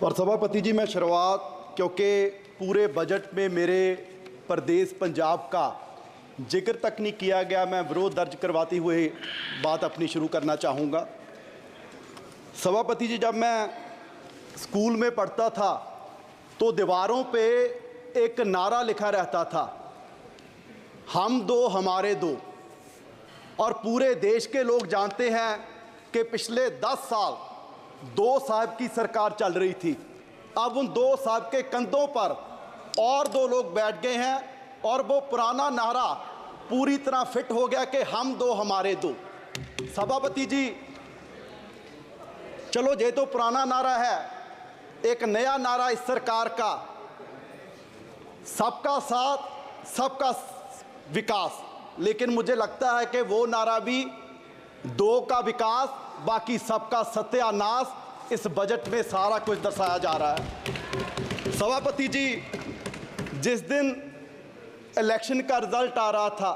और सभापति जी, मैं शुरुआत क्योंकि पूरे बजट में मेरे प्रदेश पंजाब का जिक्र तक नहीं किया गया, मैं विरोध दर्ज करवाते हुए बात अपनी शुरू करना चाहूँगा। सभापति जी, जब मैं स्कूल में पढ़ता था तो दीवारों पे एक नारा लिखा रहता था, हम दो हमारे दो। और पूरे देश के लोग जानते हैं कि पिछले 10 साल 2 साहब की सरकार चल रही थी। अब उन 2 साहब के कंधों पर और 2 लोग बैठ गए हैं और वो पुराना नारा पूरी तरह फिट हो गया कि हम दो हमारे दो। सभापति जी, चलो ये तो पुराना नारा है, एक नया नारा इस सरकार का, सबका साथ सबका विकास। लेकिन मुझे लगता है कि वो नारा भी 2 का विकास बाकी सबका सत्यानाश इस बजट में सारा कुछ दर्शाया जा रहा है। सभापति जी, जिस दिन इलेक्शन का रिजल्ट आ रहा था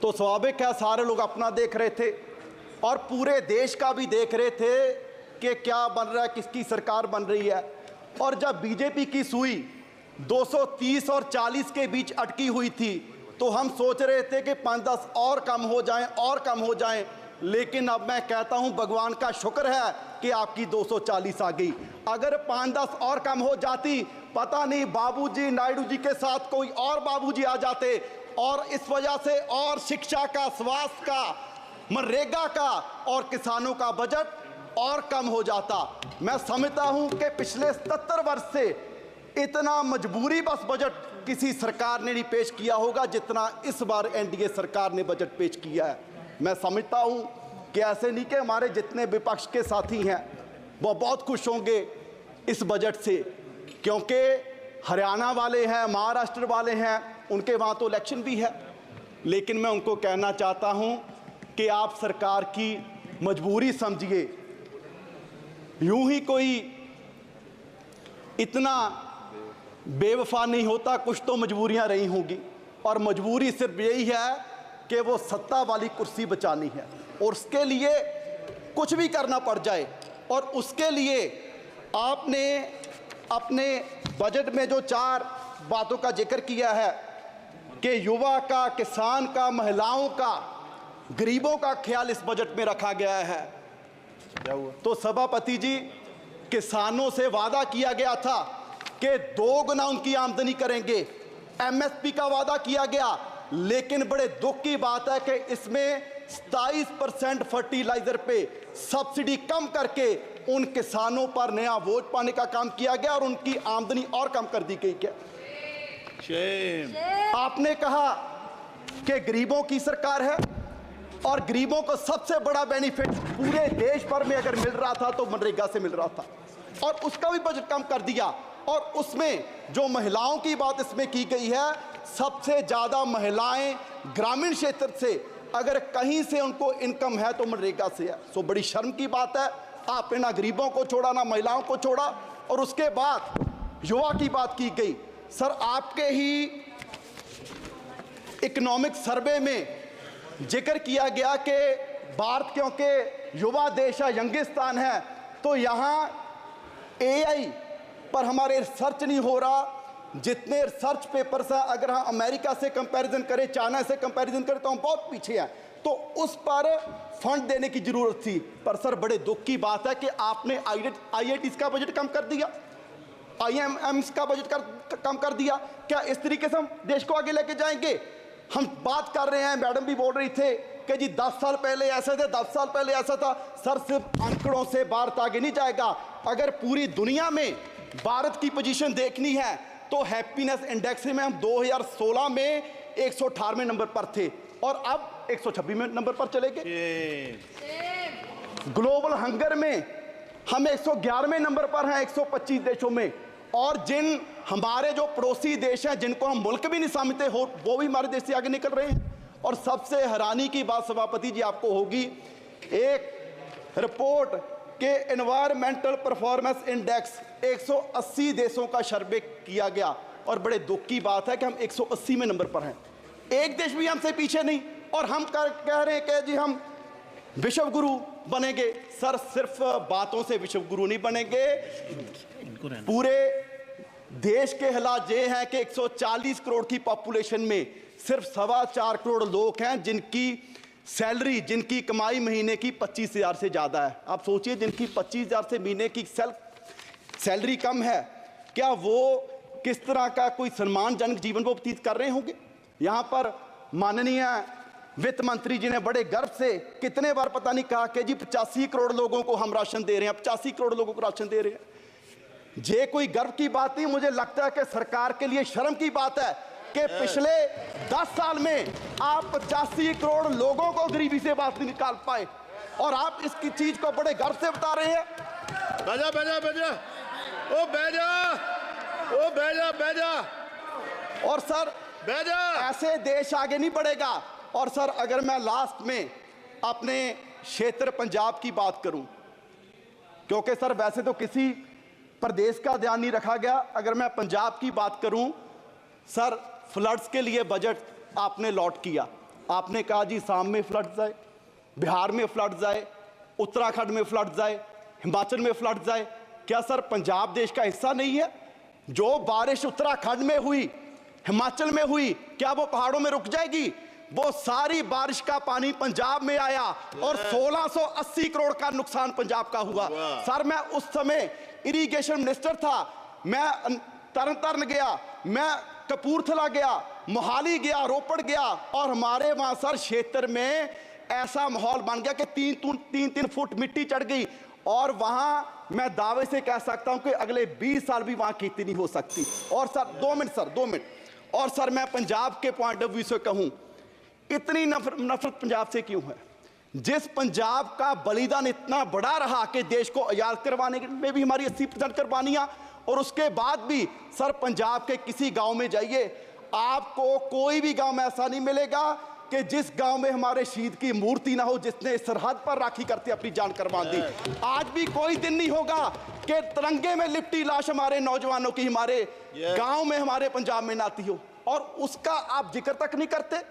तो स्वाभाविक है सारे लोग अपना देख रहे थे और पूरे देश का भी देख रहे थे कि क्या बन रहा है, किसकी सरकार बन रही है। और जब बीजेपी की सुई 230 और 40 के बीच अटकी हुई थी तो हम सोच रहे थे कि 5-10 और कम हो जाएं और कम हो जाएं। लेकिन अब मैं कहता हूं भगवान का शुक्र है कि आपकी 240 आ गई। अगर 5-10 और कम हो जाती, पता नहीं बाबूजी नायडू जी के साथ कोई और बाबूजी आ जाते और इस वजह से और शिक्षा का, स्वास्थ्य का, मनरेगा का और किसानों का बजट और कम हो जाता। मैं समझता हूं कि पिछले 77 वर्ष से इतना मजबूरी बस बजट किसी सरकार ने नहीं पेश किया होगा जितना इस बार एनडीए सरकार ने बजट पेश किया है। मैं समझता हूं कि ऐसे नहीं कि हमारे जितने विपक्ष के साथी हैं वो बहुत खुश होंगे इस बजट से, क्योंकि हरियाणा वाले हैं, महाराष्ट्र वाले हैं, उनके वहाँ तो इलेक्शन भी है। लेकिन मैं उनको कहना चाहता हूं कि आप सरकार की मजबूरी समझिए। यूं ही कोई इतना बेवफा नहीं होता, कुछ तो मजबूरियां रही होंगी और मजबूरी सिर्फ यही है कि वो सत्ता वाली कुर्सी बचानी है और उसके लिए कुछ भी करना पड़ जाए। और उसके लिए आपने अपने बजट में जो 4 बातों का जिक्र किया है कि युवा का, किसान का, महिलाओं का, गरीबों का ख्याल इस बजट में रखा गया है। तो सभापति जी, किसानों से वादा किया गया था कि 2 गुना उनकी आमदनी करेंगे, एमएसपी का वादा किया गया। लेकिन बड़े दुख की बात है कि इसमें 27% फर्टिलाइजर पे सब्सिडी कम करके उन किसानों पर नया वोट पाने का काम किया गया और उनकी आमदनी और कम कर दी गई। क्या आपने कहा कि गरीबों की सरकार है और गरीबों को सबसे बड़ा बेनिफिट पूरे देश भर में अगर मिल रहा था तो मनरेगा से मिल रहा था और उसका भी बजट कम कर दिया। और उसमें जो महिलाओं की बात इसमें की गई है, सबसे ज़्यादा महिलाएं ग्रामीण क्षेत्र से, अगर कहीं से उनको इनकम है तो मनरेगा से है। सो बड़ी शर्म की बात है, आपने ना गरीबों को छोड़ा ना महिलाओं को छोड़ा। और उसके बाद युवा की बात की गई। सर, आपके ही इकोनॉमिक सर्वे में जिक्र किया गया कि भारत क्योंकि युवा देश है, यंगिस्तान है, तो यहाँ एआई पर हमारे रिसर्च नहीं हो रहा। जितने रिसर्च पेपर्स हैं, अगर हम अमेरिका से कंपैरिजन करें, चाइना से कंपैरिजन करें तो हम बहुत पीछे हैं। तो उस पर फंड देने की जरूरत थी। पर सर, बड़े दुख की बात है कि आपने आईआईटीज का बजट कम कर दिया, आईएमएम्स का बजट कम कर दिया। क्या इस तरीके से हम देश को आगे लेके जाएंगे? हम बात कर रहे हैं, मैडम भी बोल रही थे कि जी 10 साल पहले ऐसे थे, 10 साल पहले ऐसा था। सर, सिर्फ आंकड़ों से भारत आगे नहीं जाएगा। अगर पूरी दुनिया में भारत की पोजीशन देखनी है तो हैप्पीनेस इंडेक्स में हम 2016 में 118वें नंबर पर थे और अब 126वें नंबर पर चले गए। ग्लोबल हंगर में हम 111वें नंबर पर हैं 125 देशों में। और जिन हमारे जो पड़ोसी देश हैं, जिनको हम मुल्क भी नहीं समझते हो, वो भी हमारे देश से आगे निकल रहे हैं। और सबसे हैरानी की बात सभापति जी आपको होगी, एक रिपोर्ट के एनवायरमेंटल परफॉर्मेंस इंडेक्स 180 देशों का सर्वे किया गया और बड़े दुख की बात है कि हम 180वें नंबर पर हैं। एक देश भी हमसे पीछे नहीं और हम कह रहे हैं कि जी हम विश्व गुरु बनेंगे। सर, सिर्फ बातों से विश्व गुरु नहीं बनेंगे, पूरे देश के हालात ये हैं कि 140 करोड़ की पॉपुलेशन में सिर्फ 4.25 करोड़ लोग हैं जिनकी सैलरी, जिनकी कमाई महीने की 25,000 से ज़्यादा है। आप सोचिए, जिनकी 25,000 से महीने की सैलरी कम है, क्या वो किस तरह का कोई सम्मानजनक जीवन वो व्यतीत कर रहे होंगे? यहाँ पर माननीय वित्त मंत्री जी ने बड़े गर्व से कितने बार पता नहीं कहा कि जी 85 करोड़ लोगों को हम राशन दे रहे हैं, 85 करोड़ लोगों को राशन दे रहे हैं। ये कोई गर्व की बात नहीं, मुझे लगता है कि सरकार के लिए शर्म की बात है कि पिछले 10 साल में आप 85 करोड़ लोगों को गरीबी से बाहर निकाल पाए और आप इसकी चीज को बड़े गर्व से बता रहे हैं। बैजा बैजा बैजा ओ बैजा ओ बैजा बैजा और सर बैजा, ऐसे देश आगे नहीं बढ़ेगा। और सर अगर मैं लास्ट में अपने क्षेत्र पंजाब की बात करूं, क्योंकि सर वैसे तो किसी प्रदेश का ध्यान नहीं रखा गया, अगर मैं पंजाब की बात करूं सर, फ्लड्स के लिए बजट आपने लॉट किया। आपने कहा जी साम में फ्लड्स आए, बिहार में फ्लड्स आए, उत्तराखंड में फ्लड्स आए, हिमाचल में फ्लड्स आए। क्या सर पंजाब देश का हिस्सा नहीं है? जो बारिश उत्तराखंड में हुई, हिमाचल में हुई, क्या वो पहाड़ों में रुक जाएगी? वो सारी बारिश का पानी पंजाब में आया और 1680 करोड़ का नुकसान पंजाब का हुआ। सर मैं उस समय इरिगेशन मिनिस्टर था, मैं तरन गया, मैं कपूरथला गया, मोहाली गया, रोपड़ गया और हमारे वहां सर क्षेत्र में ऐसा माहौल बन गया कि 3-3 फुट मिट्टी चढ़ गई और वहां मैं दावे से कह सकता हूं कि अगले 20 साल भी वहां खेती नहीं हो सकती। और सर 2 मिनट और सर मैं पंजाब के पॉइंट ऑफ व्यू से कहूं, इतनी नफरत पंजाब से क्यों है? जिस पंजाब का बलिदान इतना बड़ा रहा कि देश को आजाद करवाने में भी हमारी 80% कुर्बानियां, और उसके बाद भी सर पंजाब के किसी गांव में जाइए, आपको कोई भी गांव में ऐसा नहीं मिलेगा कि जिस गांव में हमारे शहीद की मूर्ति ना हो, जिसने सरहद पर राखी करते अपनी जान कुर्बान दी। आज भी कोई दिन नहीं होगा कि तिरंगे में लिपटी लाश हमारे नौजवानों की हमारे गांव में, हमारे पंजाब में ना आती हो, और उसका आप जिक्र तक नहीं करते।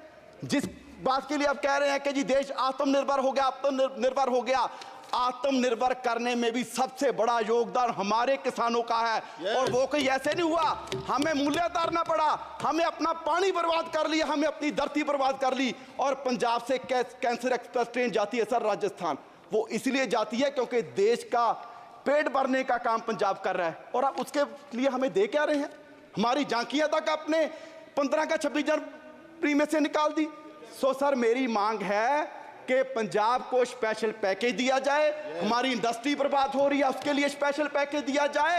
जिस बात के लिए आप कह रहे हैं कि जी देश आत्मनिर्भर हो गया, आत्मनिर्भर हो गया, आत्मनिर्भर करने में भी सबसे बड़ा योगदान हमारे किसानों का है। और वो कोई ऐसे नहीं हुआ हमें मूल्य उतारना पड़ा, हमें अपना पानी बर्बाद कर लिया, हमें अपनी धरती बर्बाद कर ली। और पंजाब से कैंसर एक्सप्रेस ट्रेन जाती है सर राजस्थान, वो इसलिए जाती है क्योंकि देश का पेट भरने का काम पंजाब कर रहा है। और आप उसके लिए हमें दे क्या रहे हैं? हमारी झांकियां तक आपने 15 का 26 जनवरी में से निकाल दी। सो सर मेरी मांग है कि पंजाब को स्पेशल पैकेज दिया जाए, हमारी इंडस्ट्री बर्बाद हो रही है उसके लिए स्पेशल पैकेज दिया जाए।